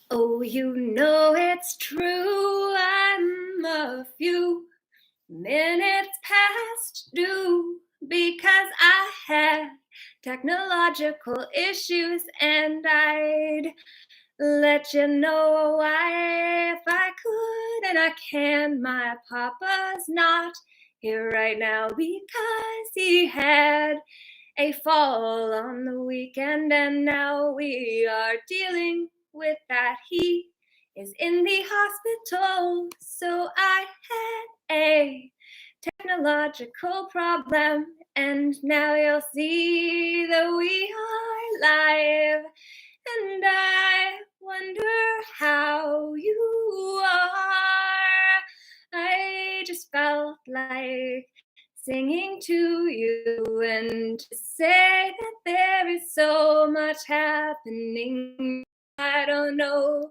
Oh, you know it's true, I'm a few minutes past due because I had technological issues, and I'd let you know why if I could, and I can. My papa's not here right now because he had a fall on the weekend, and now we are dealing with that. He is in the hospital, so I had a technological problem, and now you'll see that we are live. And I wonder how you are. I just felt like singing to you and to say that there is so much happening. I don't know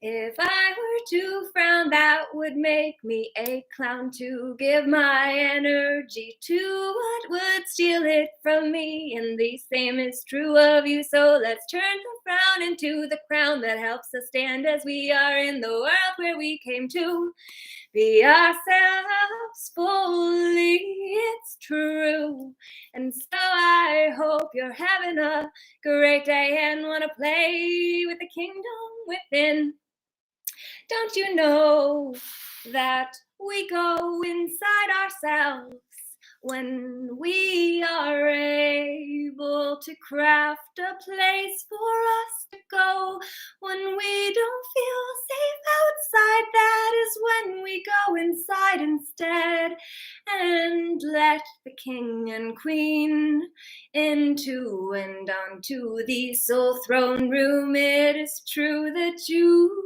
if I were to frown, that would make me a clown. To give my energy to what would steal it from me, and the same is true of you. So let's turn the frown into the crown that helps us stand as we are in the world where we came to be ourselves fully. It's true. And so I hope you're having a great day and want to play with the kingdom within. Don't you know that we go inside ourselves when we are able to craft a place for us to go? When we don't feel safe outside, that is when we go inside instead and let the king and queen into and onto the soul throne room. It is true that you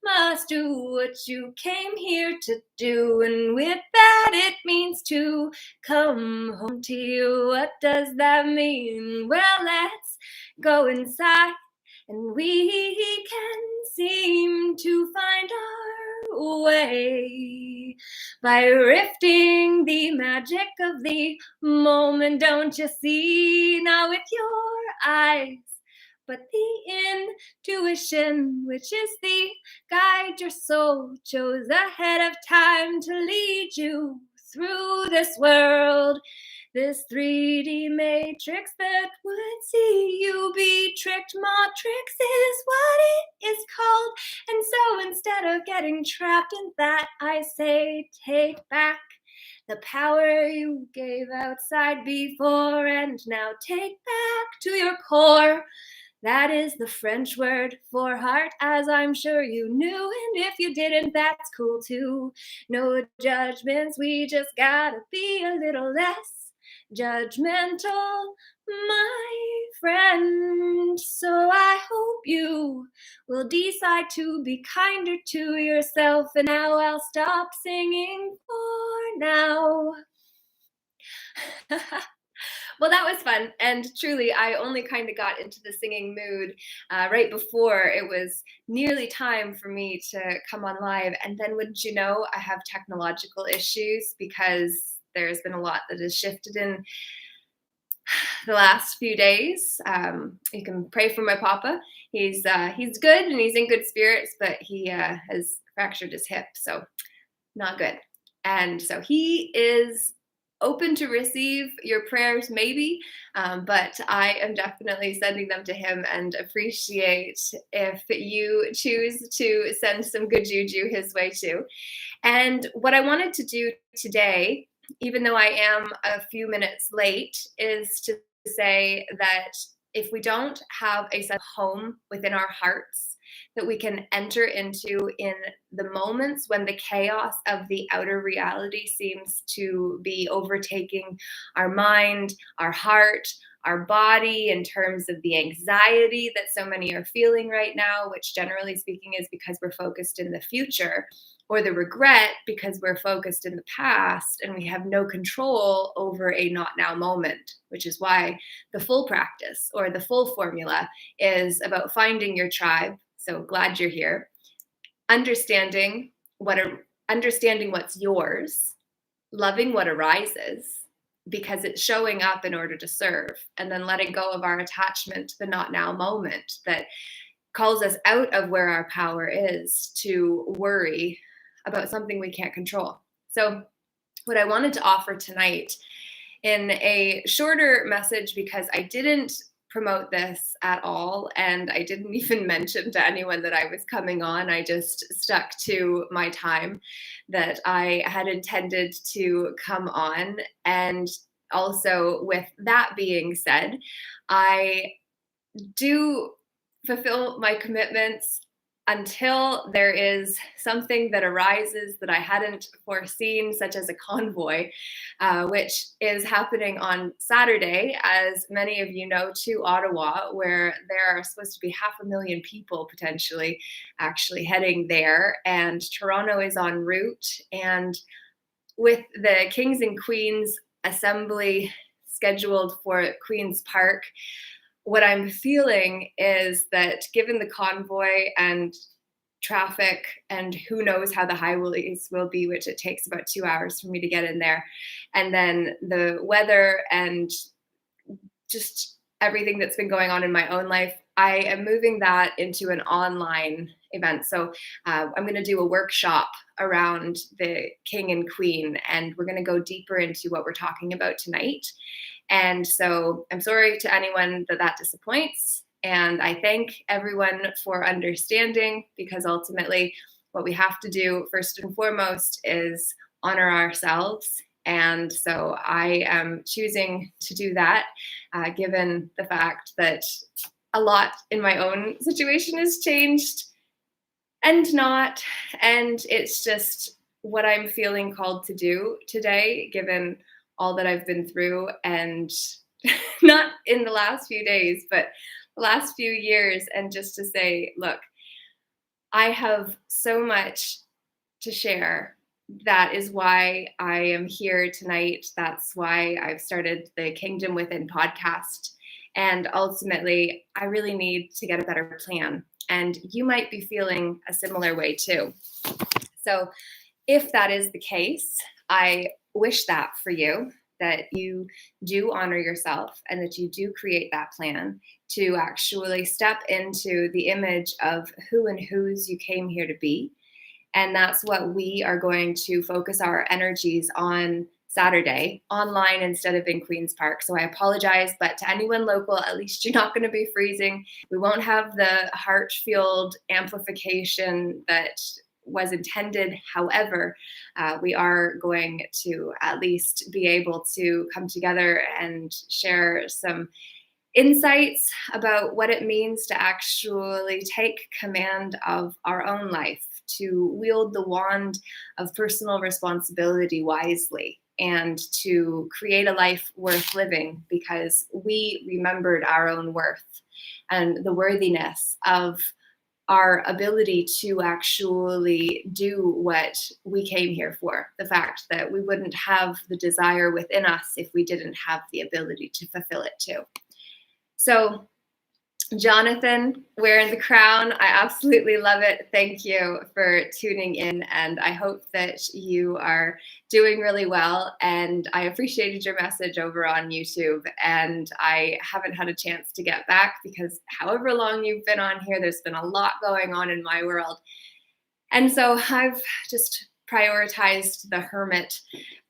must do what you came here to do, and with that it means to come home to you. What does that mean? Well, let's go inside, and we can seem to find our way by rifting the magic of the moment. Don't you see now with your eyes? But the intuition, which is the guide your soul, chose ahead of time to lead you through this world, this 3D matrix that would see you be tricked. Matrix is what it is called. And so instead of getting trapped in that, I say take back the power you gave outside before, and now take back to your core. That is the French word for heart, as I'm sure you knew. And if you didn't, that's cool too. No judgments, we just gotta be a little less judgmental, my friend. So I hope you will decide to be kinder to yourself. And now I'll stop singing for now. Well, that was fun. And truly, I only kind of got into the singing mood right before it was nearly time for me to come on live. And then, wouldn't you know, I have technological issues because there's been a lot that has shifted in the last few days. You can pray for my papa. He's good and he's in good spirits, but he has fractured his hip, so not good. And so he is open to receive your prayers, maybe, but I am definitely sending them to him, and appreciate if you choose to send some good juju his way too. And what I wanted to do today, even though I am a few minutes late, is to say that if we don't have a sense of home within our hearts that we can enter into in the moments when the chaos of the outer reality seems to be overtaking our mind, our heart, our body, in terms of the anxiety that so many are feeling right now, which generally speaking is because we're focused in the future, or the regret because we're focused in the past and we have no control over a not now moment, which is why the full practice or the full formula is about finding your tribe. So glad you're here. Understanding what's yours, loving what arises because it's showing up in order to serve, and then letting go of our attachment to the not now moment that calls us out of where our power is to worry about something we can't control. So what I wanted to offer tonight in a shorter message, because I didn't promote this at all and I didn't even mention to anyone that I was coming on. I just stuck to my time that I had intended to come on. And also, with that being said, I do fulfill my commitments until there is something that arises that I hadn't foreseen, such as a convoy, which is happening on Saturday, as many of you know, to Ottawa, where there are supposed to be 500,000 people potentially actually heading there. And Toronto is en route. And with the Kings and Queens Assembly scheduled for Queen's Park, what I'm feeling is that given the convoy and traffic and who knows how the highways will be, which it takes about 2 hours for me to get in there, and then the weather and just everything that's been going on in my own life, I am moving that into an online event. So I'm going to do a workshop around the King and Queen, and we're going to go deeper into what we're talking about tonight. And so I'm sorry to anyone that disappoints. And I thank everyone for understanding, because ultimately what we have to do first and foremost is honor ourselves. And so I am choosing to do that, given the fact that a lot in my own situation has changed and not. And it's just what I'm feeling called to do today, given all that I've been through, and not in the last few days, but the last few years. And just to say, look, I have so much to share. That is why I am here tonight. That's why I've started the Kingdom Within podcast. And ultimately, I really need to get a better plan. And you might be feeling a similar way too. So if that is the case, I wish that for you, that you do honor yourself and that you do create that plan to actually step into the image of who and whose you came here to be. And that's what we are going to focus our energies on Saturday, online instead of in Queen's Park. So I apologize, but to anyone local, at least you're not going to be freezing. We won't have the heart-fueled amplification that was intended. However, we are going to at least be able to come together and share some insights about what it means to actually take command of our own life, to wield the wand of personal responsibility wisely, and to create a life worth living, because we remembered our own worth and the worthiness of our ability to actually do what we came here for. The fact that we wouldn't have the desire within us if we didn't have the ability to fulfill it too. So, Jonathan, wearing the crown, I absolutely love it. Thank you for tuning in, and I hope that you are doing really well. And I appreciated your message over on YouTube, and I haven't had a chance to get back because however long you've been on here, there's been a lot going on in my world. And so I've just prioritized the hermit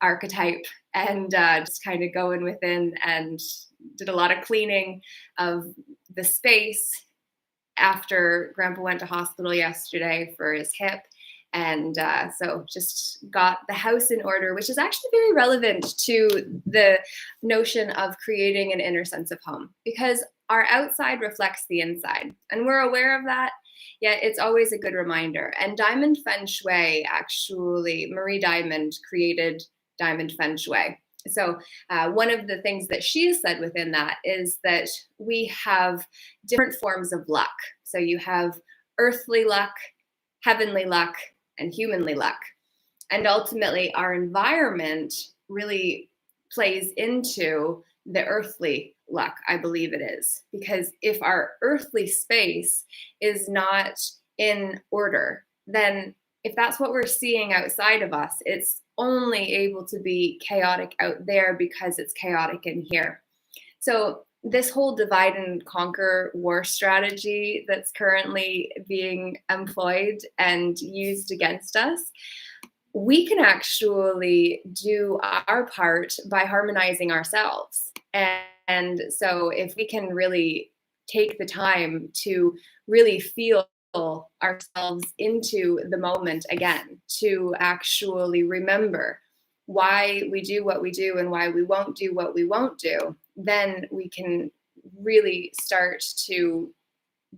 archetype and just kind of going within, and did a lot of cleaning of the space after Grandpa went to hospital yesterday for his hip. And so just got the house in order, which is actually very relevant to the notion of creating an inner sense of home, because our outside reflects the inside, and we're aware of that. Yet it's always a good reminder. And Diamond Feng Shui, actually, Marie Diamond created Diamond Feng Shui. So one of the things that she has said within that is that we have different forms of luck. So you have earthly luck, heavenly luck, and humanly luck. And ultimately, our environment really plays into the earthly luck, I believe it is. Because if our earthly space is not in order, then if that's what we're seeing outside of us, it's only able to be chaotic out there because it's chaotic in here. So this whole divide and conquer war strategy that's currently being employed and used against us, we can actually do our part by harmonizing ourselves. And so if we can really take the time to really feel ourselves into the moment again, to actually remember why we do what we do and why we won't do what we won't do, then we can really start to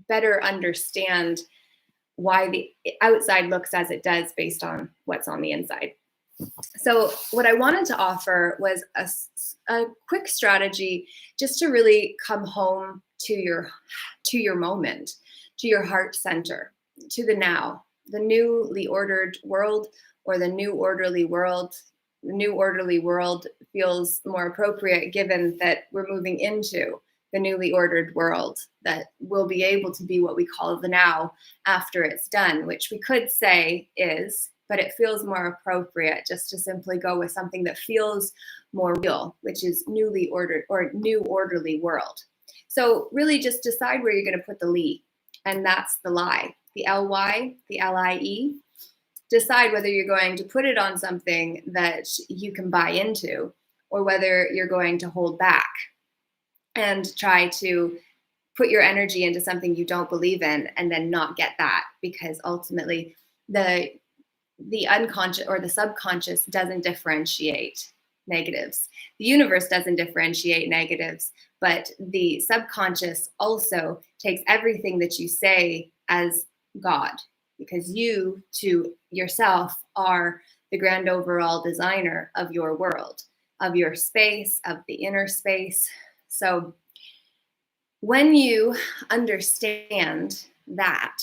better understand why the outside looks as it does based on what's on the inside. So what I wanted to offer was a quick strategy just to really come home to your moment, to your heart center, to the now, the newly ordered world, or the new orderly world. The new orderly world feels more appropriate given that we're moving into the newly ordered world that will be able to be what we call the now after it's done, which we could say is, but it feels more appropriate just to simply go with something that feels more real, which is newly ordered or new orderly world. So really just decide where you're going to put the li, and that's the lie, the ly, the lie. Decide whether you're going to put it on something that you can buy into, or whether you're going to hold back and try to put your energy into something you don't believe in and then not get that, because ultimately the unconscious or the subconscious doesn't differentiate negatives. The universe doesn't differentiate negatives, but the subconscious also takes everything that you say as God, because you to yourself are the grand overall designer of your world, of your space, of the inner space. So when you understand that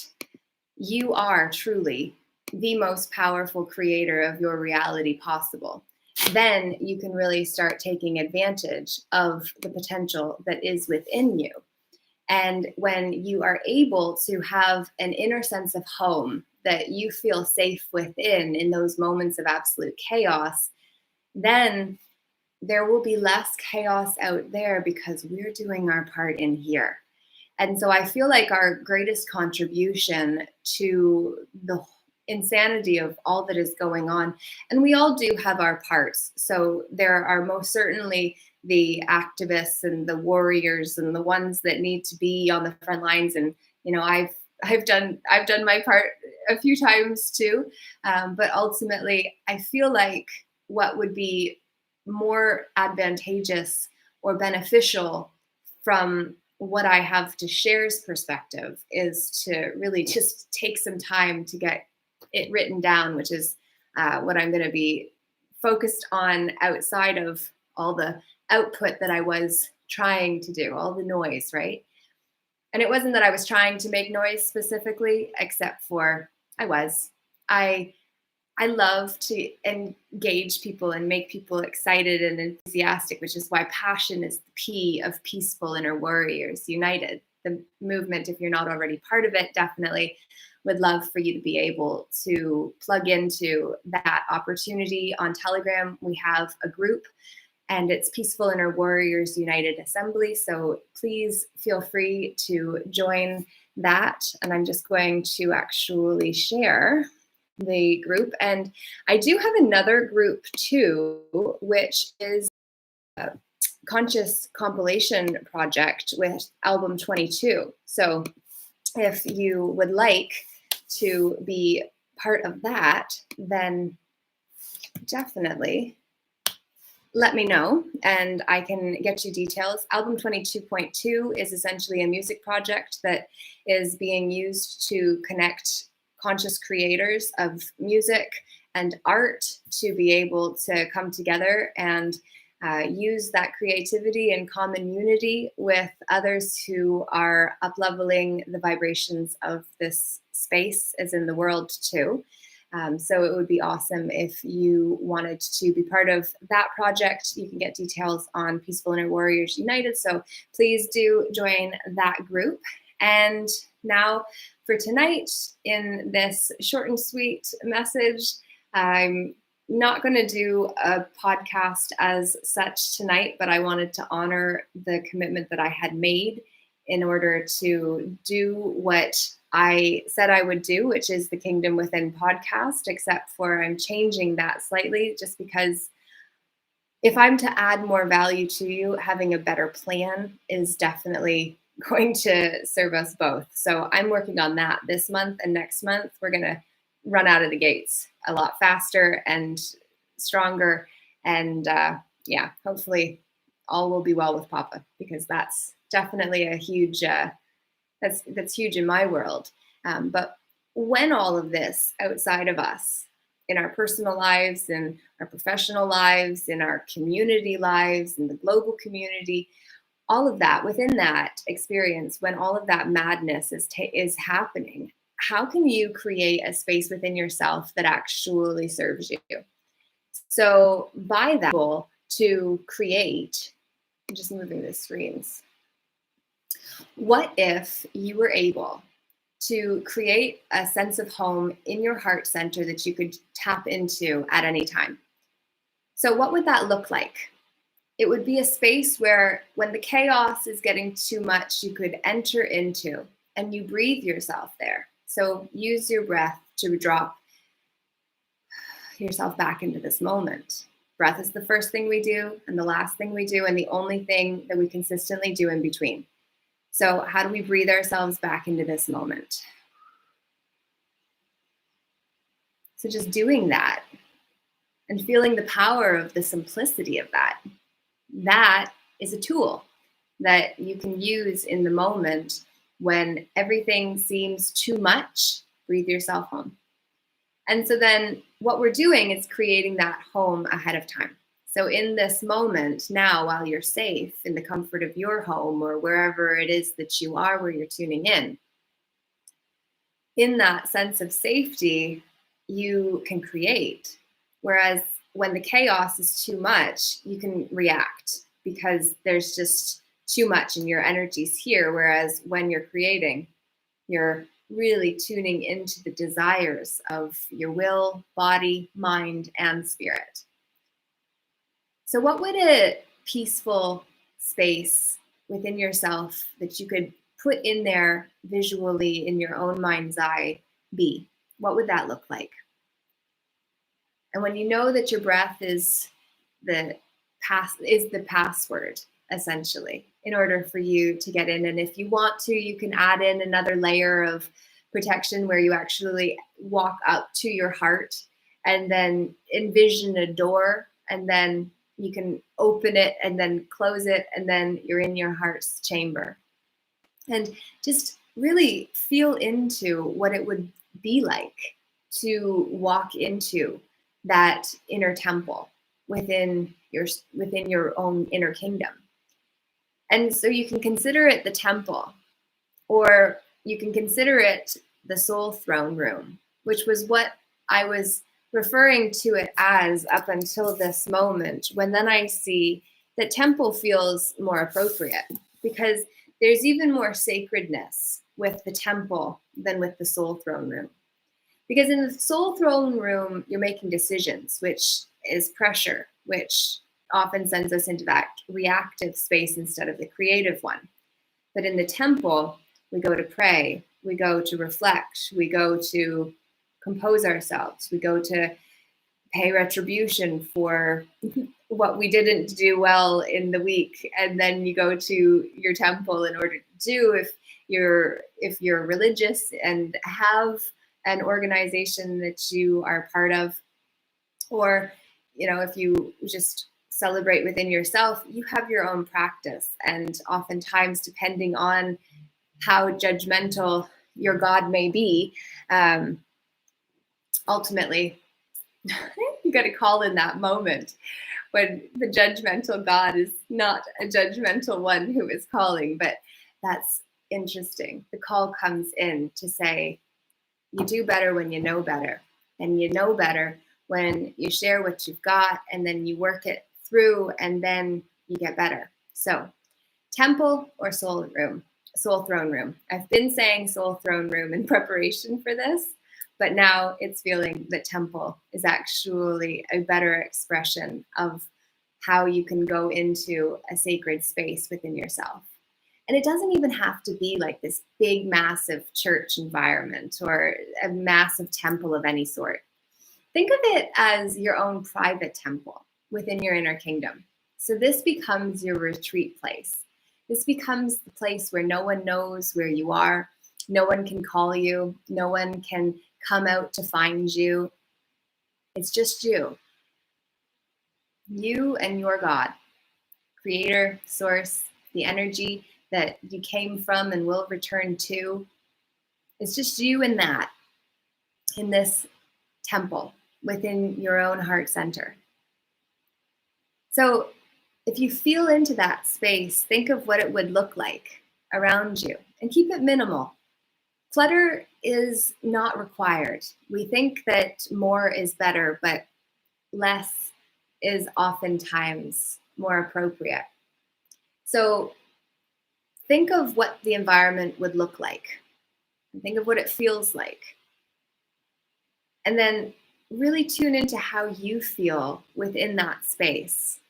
you are truly the most powerful creator of your reality possible, then you can really start taking advantage of the potential that is within you. And when you are able to have an inner sense of home that you feel safe within in those moments of absolute chaos, then there will be less chaos out there because we're doing our part in here. And so I feel like our greatest contribution to the insanity of all that is going on, and we all do have our parts. So there are most certainly the activists and the warriors and the ones that need to be on the front lines. And I've done my part a few times too. But ultimately, I feel like what would be more advantageous or beneficial from what I have to share's perspective is to really just take some time to get it written down, which is what I'm going to be focused on outside of all the output that I was trying to do, all the noise, right? And it wasn't that I was trying to make noise specifically, except for I love to engage people and make people excited and enthusiastic, which is why passion is the P of Peaceful Inner Warriors United. The movement, if you're not already part of it, definitely would love for you to be able to plug into that opportunity. On Telegram, we have a group, and it's Peaceful Inner Warriors United Assembly. So please feel free to join that. And I'm just going to actually share the group. And I do have another group too, which is a conscious compilation project with album 22. So if you would like to be part of that, then definitely let me know and I can get you details. Album 22.2 is essentially a music project that is being used to connect conscious creators of music and art to be able to come together and use that creativity and common unity with others who are up-leveling the vibrations of this space as in the world too. So it would be awesome if you wanted to be part of that project. You can get details on Peaceful Inner Warriors United. So please do join that group. And now for tonight, in this short and sweet message, I'm not going to do a podcast as such tonight, but I wanted to honor the commitment that I had made in order to do what I said I would do, which is the Kingdom Within podcast, except for I'm changing that slightly just because if I'm to add more value to you, having a better plan is definitely going to serve us both. So I'm working on that this month, and next month we're going to run out of the gates a lot faster and stronger. And yeah, hopefully all will be well with Papa, because that's definitely a huge, that's huge in my world. But when all of this outside of us, in our personal lives, in our professional lives, in our community lives, in the global community, all of that, within that experience, when all of that madness is happening, how can you create a space within yourself that actually serves you? So by that goal to create, I'm just moving the screens. What if you were able to create a sense of home in your heart center that you could tap into at any time? So what would that look like? It would be a space where when the chaos is getting too much, you could enter into and you breathe yourself there. So use your breath to drop yourself back into this moment. Breath is the first thing we do and the last thing we do and the only thing that we consistently do in between. So how do we breathe ourselves back into this moment? So just doing that and feeling the power of the simplicity of that. That is a tool that you can use in the moment when everything seems too much. Breathe yourself home. And so then what we're doing is creating that home ahead of time. So in this moment now, while you're safe in the comfort of your home or wherever it is that you are, where you're tuning in that sense of safety, you can create. Whereas when the chaos is too much, you can react because there's just too much and your energy's here. Whereas when you're creating, you're really tuning into the desires of your will, body, mind, and spirit. So what would a peaceful space within yourself that you could put in there visually in your own mind's eye be? What would that look like? And when you know that your breath is the password, essentially, in order for you to get in. And if you want to, you can add in another layer of protection where you actually walk up to your heart and then envision a door, and then you can open it and then close it, and then you're in your heart's chamber. And just really feel into what it would be like to walk into that inner temple within your own inner kingdom. And so you can consider it the temple, or you can consider it the soul throne room, which was what I was referring to it as up until this moment, when then I see that temple feels more appropriate because there's even more sacredness with the temple than with the soul throne room. Because in the soul throne room, you're making decisions, which is pressure, which often sends us into that reactive space instead of the creative one. But in the temple, we go to pray, we go to reflect, we go to compose ourselves, we go to pay retribution for what we didn't do well in the week. And then you go to your temple in order to do, if you're religious and have an organization that you are part of, or if you just celebrate within yourself, you have your own practice. And oftentimes, depending on how judgmental your God may be, ultimately you got to call in that moment when the judgmental God is not a judgmental one who is calling. But that's interesting. The call comes in to say, you do better when you know better, and you know better when you share what you've got, and then you work it through, and then you get better. So temple or soul throne room. I've been saying soul throne room in preparation for this, But now it's feeling that temple is actually a better expression of how you can go into a sacred space within yourself. And it doesn't even have to be like this big, massive church environment or a massive temple of any sort. Think of it as your own private temple within your inner kingdom. So this becomes your retreat place. This becomes the place where no one knows where you are. No one can call you. No one can come out to find you. It's just you. You and your God, creator, source, the energy that you came from and will return to. It's just you and that in this temple within your own heart center. So if you feel into that space, think of what it would look like around you and keep it minimal. Clutter is not required. We think that more is better, but less is oftentimes more appropriate. So think of what the environment would look like. Think of what it feels like. And then really tune into how you feel within that space.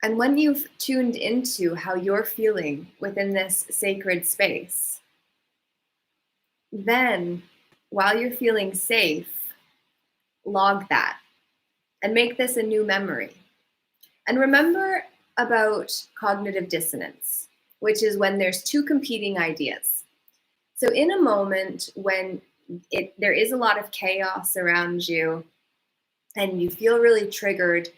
And when you've tuned into how you're feeling within this sacred space, then while you're feeling safe, log that and make this a new memory. And remember about cognitive dissonance, which is when there's two competing ideas. So in a moment when there is a lot of chaos around you and you feel really triggered,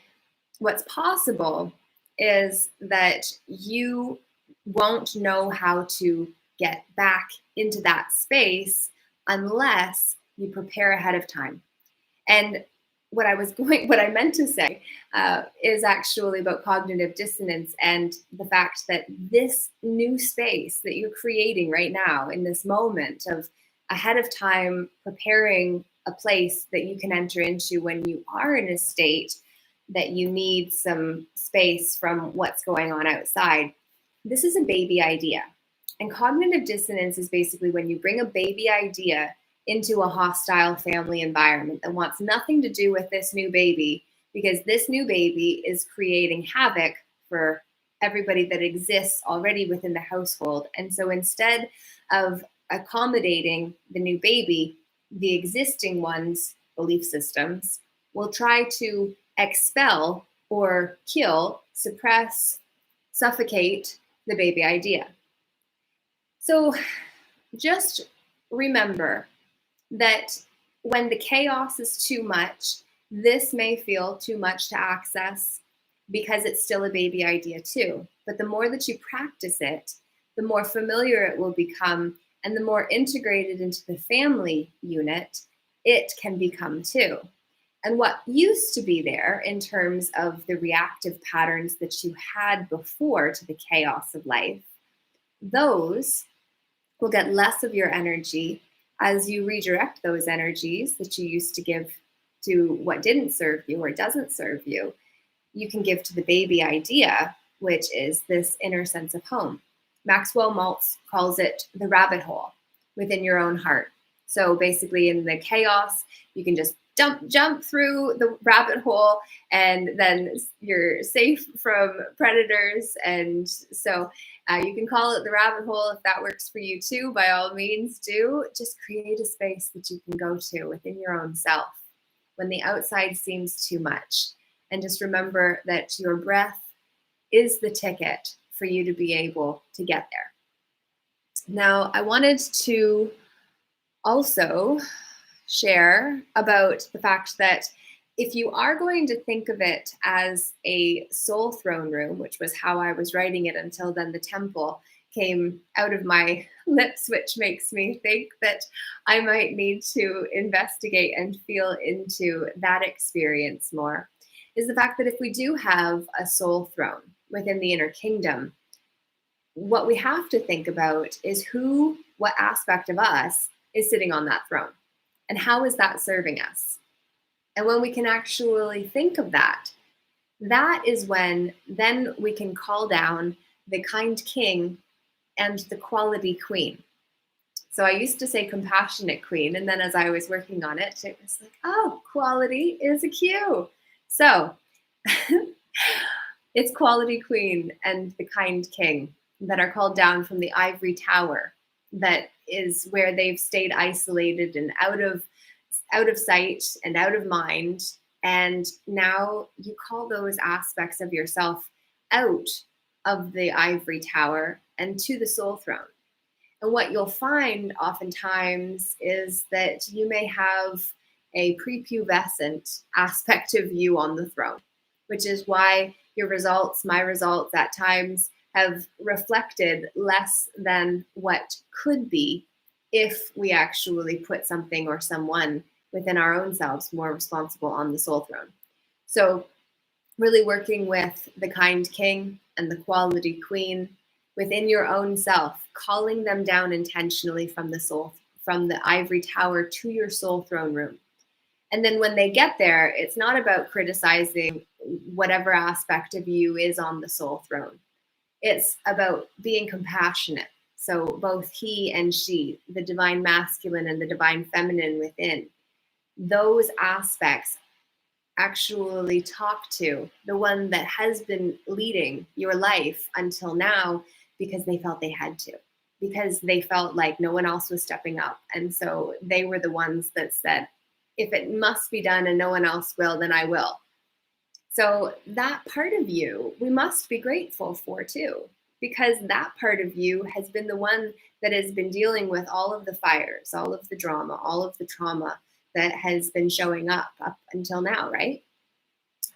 what's possible is that you won't know how to get back into that space unless you prepare ahead of time. And what I meant to say is actually about cognitive dissonance and the fact that this new space that you're creating right now in this moment of ahead of time preparing a place that you can enter into when you are in a state that you need some space from what's going on outside. This is a baby idea. And cognitive dissonance is basically when you bring a baby idea into a hostile family environment that wants nothing to do with this new baby, because this new baby is creating havoc for everybody that exists already within the household. And so instead of accommodating the new baby, the existing one's belief systems will try to expel or kill, suppress, suffocate the baby idea. So just remember that when the chaos is too much, this may feel too much to access because it's still a baby idea too. But the more that you practice it, the more familiar it will become, and the more integrated into the family unit it can become too. And what used to be there in terms of the reactive patterns that you had before to the chaos of life, those will get less of your energy as you redirect those energies that you used to give to what didn't serve you or doesn't serve you. You can give to the baby idea, which is this inner sense of home. Maxwell Maltz calls it the rabbit hole within your own heart. So basically in the chaos, you can just jump through the rabbit hole and then you're safe from predators. And so you can call it the rabbit hole if that works for you too. By all means do. Just create a space that you can go to within your own self when the outside seems too much. And just remember that your breath is the ticket for you to be able to get there. Now, I wanted to also share about the fact that if you are going to think of it as a soul throne room, which was how I was writing it until then the temple came out of my lips, which makes me think that I might need to investigate and feel into that experience more, is the fact that if we do have a soul throne within the inner kingdom, what we have to think about is what aspect of us is sitting on that throne and how is that serving us. And when we can actually think of that, that is when then we can call down the kind king and the quality queen. So I used to say compassionate queen, and then as I was working on it, it was like, oh, quality is a Q. So it's quality queen and the kind king that are called down from the ivory tower, that is where they've stayed isolated and out of sight and out of mind. And now you call those aspects of yourself out of the ivory tower and to the soul throne. And what you'll find oftentimes is that you may have a prepubescent aspect of you on the throne, which is why your results, my results at times, have reflected less than what could be if we actually put something or someone within our own selves more responsible on the soul throne. So really working with the kind king and the quality queen within your own self, calling them down intentionally from the soul, from the ivory tower to your soul throne room. And then when they get there, it's not about criticizing whatever aspect of you is on the soul throne. It's about being compassionate. So both he and she, the divine masculine and the divine feminine within, those aspects actually talk to the one that has been leading your life until now, because they felt they had to, because they felt like no one else was stepping up. And so they were the ones that said, if it must be done and no one else will, then I will. So that part of you, we must be grateful for too, because that part of you has been the one that has been dealing with all of the fires, all of the drama, all of the trauma that has been showing up until now, right?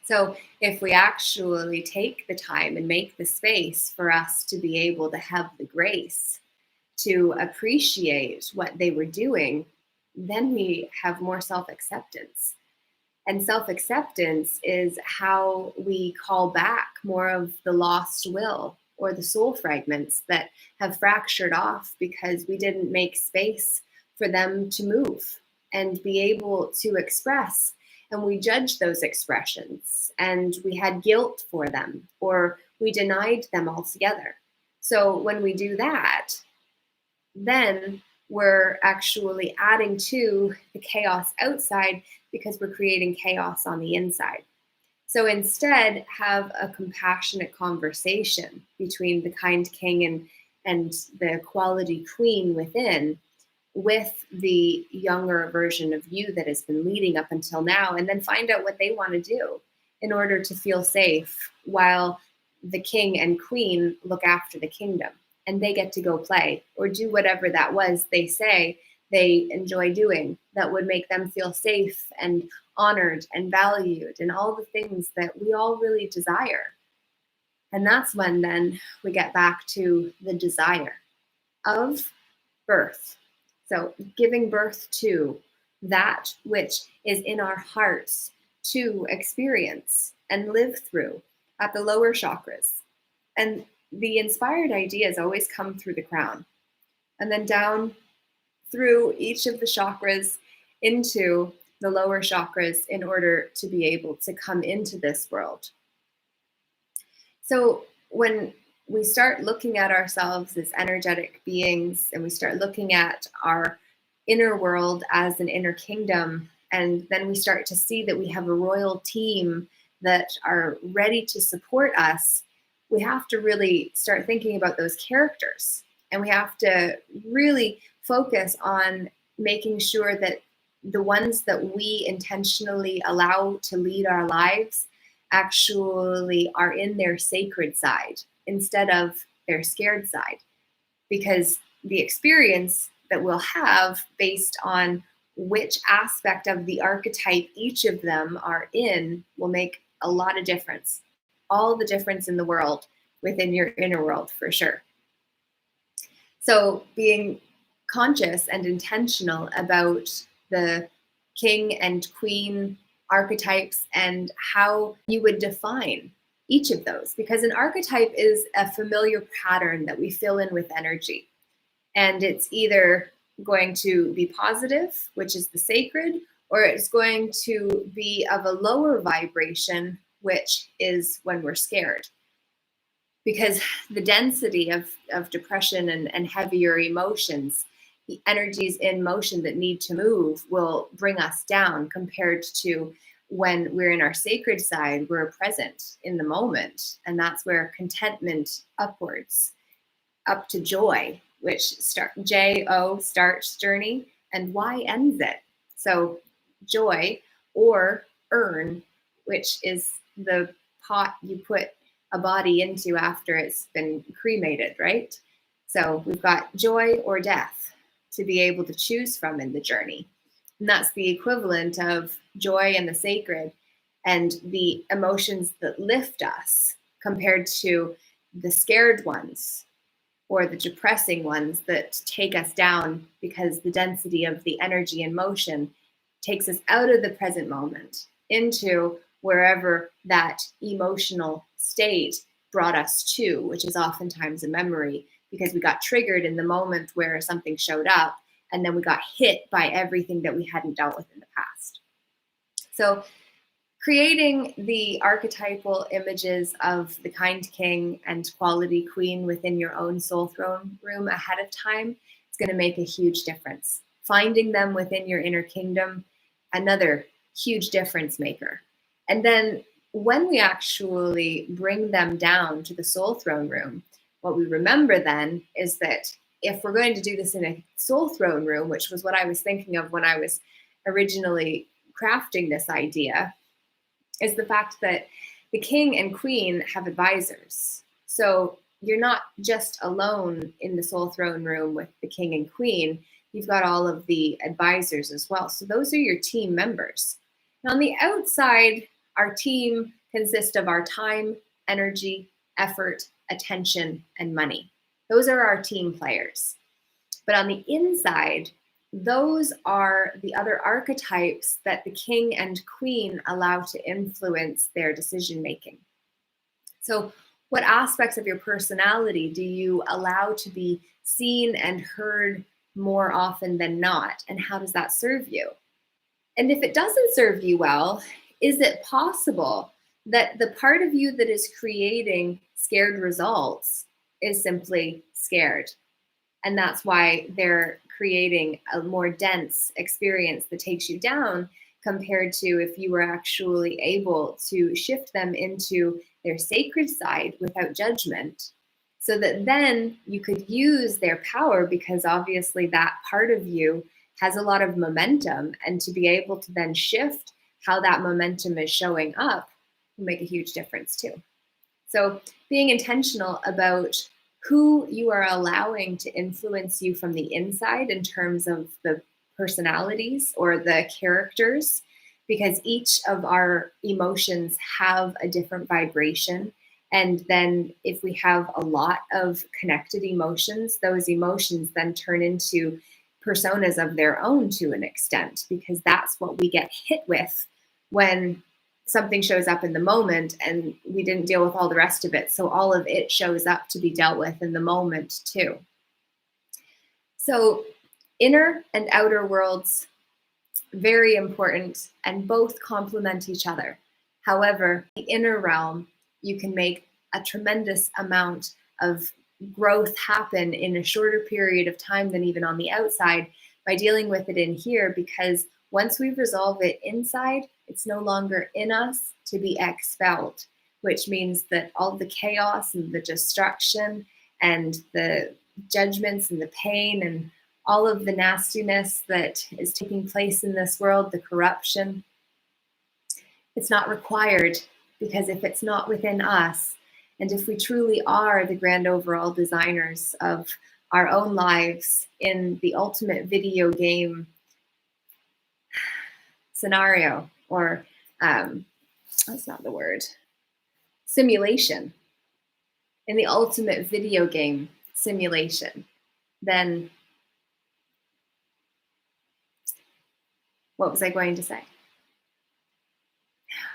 So if we actually take the time and make the space for us to be able to have the grace to appreciate what they were doing, then we have more self-acceptance. And self-acceptance is how we call back more of the lost will or the soul fragments that have fractured off because we didn't make space for them to move and be able to express. And we judged those expressions and we had guilt for them, or we denied them altogether. So when we do that, then we're actually adding to the chaos outside because we're creating chaos on the inside. So instead, have a compassionate conversation between the kind king and the quality queen within, with the younger version of you that has been leading up until now, and then find out what they want to do in order to feel safe while the king and queen look after the kingdom and they get to go play or do whatever that was they say they enjoy doing that would make them feel safe and honored and valued and all the things that we all really desire. And that's when then we get back to the desire of birth. So giving birth to that which is in our hearts to experience and live through at the lower chakras. And the inspired ideas always come through the crown and then down through each of the chakras into the lower chakras in order to be able to come into this world. So when we start looking at ourselves as energetic beings and we start looking at our inner world as an inner kingdom, and then we start to see that we have a royal team that are ready to support us, we have to really start thinking about those characters. And we have to really focus on making sure that the ones that we intentionally allow to lead our lives actually are in their sacred side instead of their scared side. Because the experience that we'll have based on which aspect of the archetype each of them are in will make a lot of difference. All the difference in the world within your inner world, for sure. So being conscious and intentional about the king and queen archetypes and how you would define each of those, because an archetype is a familiar pattern that we fill in with energy. And it's either going to be positive, which is the sacred, or it's going to be of a lower vibration, which is when we're scared. Because the density of depression and heavier emotions the energies in motion that need to move will bring us down, compared to when we're in our sacred side, we're present in the moment. And that's where contentment upwards, up to joy, which J-O starts journey and Y ends it. So joy, or earn, which is the pot you put a body into after it's been cremated, right? So we've got joy or death to be able to choose from in the journey. And that's the equivalent of joy and the sacred and the emotions that lift us, compared to the scared ones or the depressing ones that take us down, because the density of the energy and motion takes us out of the present moment into wherever that emotional state brought us to, which is oftentimes a memory, because we got triggered in the moment where something showed up, and then we got hit by everything that we hadn't dealt with in the past. So creating the archetypal images of the kind king and quality queen within your own soul throne room ahead of time is going to make a huge difference. Finding them within your inner kingdom, another huge difference maker. And then when we actually bring them down to the soul throne room, what we remember then is that if we're going to do this in a soul throne room, which was what I was thinking of when I was originally crafting this idea, is the fact that the king and queen have advisors. So you're not just alone in the soul throne room with the king and queen, you've got all of the advisors as well. So those are your team members. And on the outside, our team consists of our time, energy, effort, attention, and money. Those are our team players. But on the inside, those are the other archetypes that the king and queen allow to influence their decision making. So what aspects of your personality do you allow to be seen and heard more often than not? And how does that serve you? And if it doesn't serve you well, is it possible that the part of you that is creating scared results is simply scared? And that's why they're creating a more dense experience that takes you down, compared to if you were actually able to shift them into their sacred side without judgment, so that then you could use their power, because obviously that part of you has a lot of momentum, and to be able to then shift how that momentum is showing up will make a huge difference too. So being intentional about who you are allowing to influence you from the inside in terms of the personalities or the characters, because each of our emotions have a different vibration. And then if we have a lot of connected emotions, those emotions then turn into personas of their own to an extent, because that's what we get hit with when something shows up in the moment and we didn't deal with all the rest of it. So all of it shows up to be dealt with in the moment too. So inner and outer worlds, very important, and both complement each other. However, the inner realm, you can make a tremendous amount of growth happen in a shorter period of time than even on the outside by dealing with it in here, because once we resolve it inside, it's no longer in us to be expelled, which means that all the chaos and the destruction and the judgments and the pain and all of the nastiness that is taking place in this world, the corruption, it's not required, because if it's not within us, and if we truly are the grand overall designers of our own lives in the ultimate video game scenario, or that's not the word, simulation, in the ultimate video game simulation, then what was I going to say?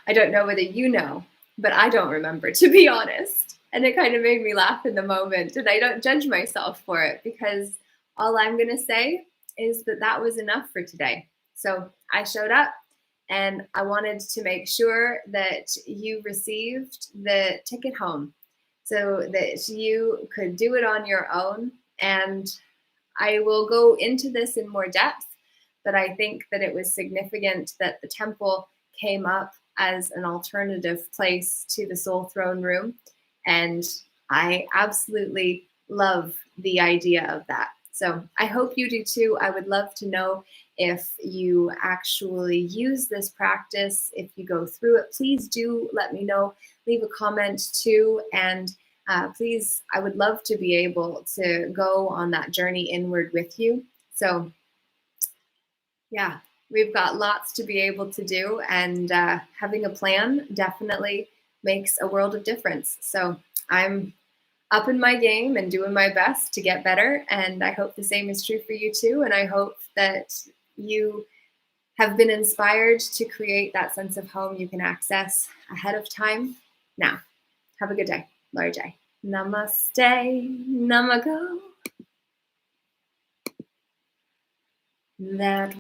I don't know whether you know, but I don't remember, to be honest. And it kind of made me laugh in the moment, and I don't judge myself for it, because all I'm going to say is that that was enough for today. So I showed up, and I wanted to make sure that you received the ticket home so that you could do it on your own. And I will go into this in more depth, but I think that it was significant that the temple came up as an alternative place to the soul throne room. And I absolutely love the idea of that. So I hope you do too. I would love to know if you actually use this practice, if you go through it. Please do let me know. Leave a comment too. And please, I would love to be able to go on that journey inward with you. So yeah, we've got lots to be able to do, and having a plan definitely makes a world of difference. So I'm up in my game and doing my best to get better, and I hope the same is true for you too. And I hope that you have been inspired to create that sense of home you can access ahead of time. Now, have a good day. Laura J. Namaste, namago. That